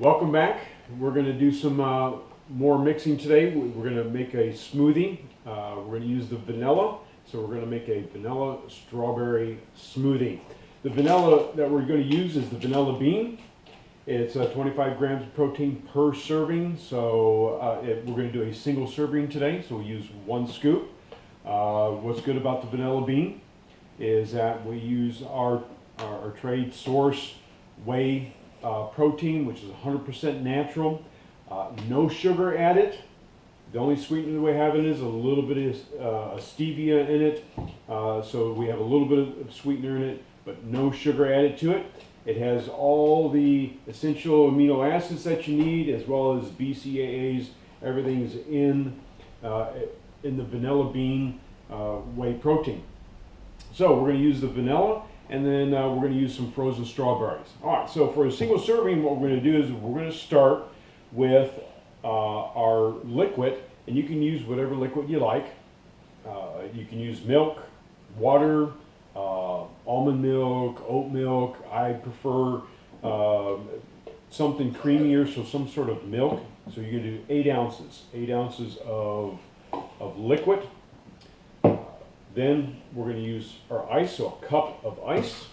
Welcome back. We're going to do some more mixing today. We're going to make a smoothie. We're going to use the vanilla. So we're going to make a vanilla strawberry smoothie. The vanilla that we're going to use is the vanilla bean. It's 25 grams of protein per serving. So we're going to do a single serving today. So we use 1 scoop. What's good about the vanilla bean is that we use our trade source Whey protein, which is 100% natural, no sugar added. The only sweetener we have in it is a little bit of stevia in it, so we have a little bit of sweetener in it, but no sugar added to it. It has all the essential amino acids that you need, as well as BCAAs. Everything's in the vanilla bean whey protein. So we're going to use the vanilla, and then we're going to use some frozen strawberries. All right, so for a single serving, what we're going to do is we're going to start with our liquid, and you can use whatever liquid you like. You can use milk, water, almond milk, oat milk. I prefer something creamier, so some sort of milk. So you're going to do 8 ounces of liquid. Then we're going to use our ice, so a cup of ice.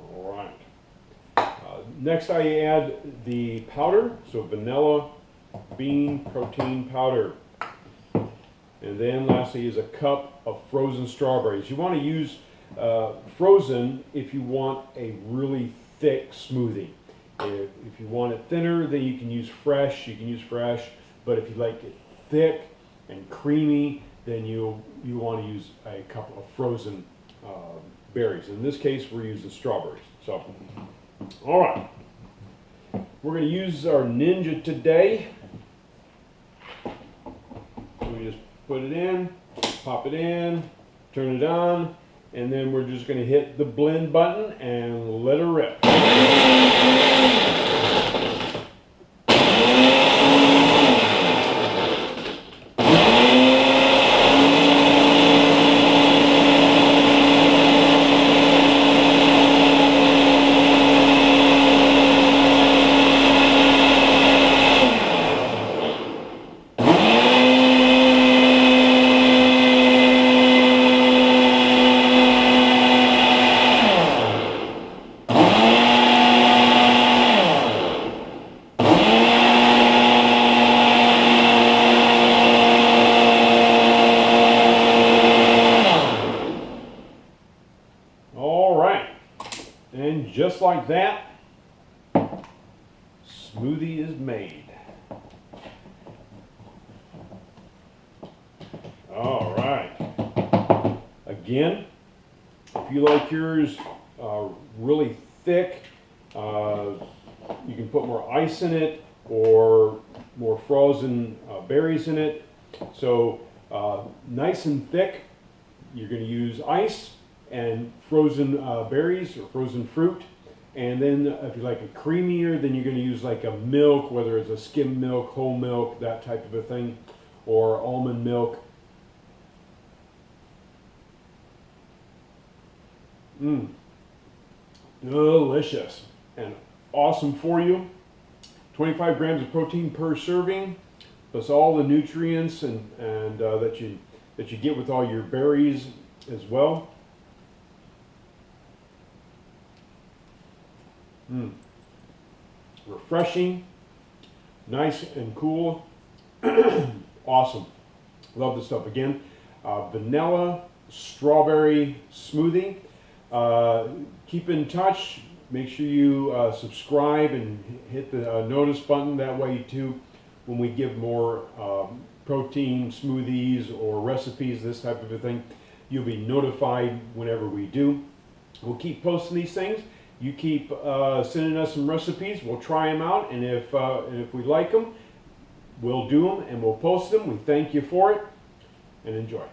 All right. Next I add the powder, so vanilla bean protein powder. And then lastly is a cup of frozen strawberries. You want to use frozen if you want a really thick smoothie. If you want it thinner, then you can use fresh. But if you like it thick and creamy, then you want to use a couple of frozen berries. In this case, we're using strawberries. So, all right, we're going to use our Ninja today. So we just put it in, pop it in, turn it on, and then we're just going to hit the blend button and let her rip. And just like that, smoothie is made. All right. Again, if you like yours really thick, you can put more ice in it or more frozen berries in it. So nice and thick, you're going to use ice and frozen berries or frozen fruit. And then if you like it creamier, then you're going to use like a milk, whether it's a skim milk, whole milk, that type of a thing, or almond milk. Delicious and awesome for you. 25 grams of protein per serving, plus all the nutrients and that you get with all your berries as well. Refreshing, nice and cool. Awesome. Love this stuff. Again, vanilla strawberry smoothie. Keep in touch. Make sure you subscribe and hit the notice button. That way too, when we give more protein smoothies or recipes, this type of a thing, you'll be notified whenever we do. We'll keep posting these things. You keep sending us some recipes. We'll try them out, and if we like them, we'll do them and we'll post them. We thank you for it, and enjoy.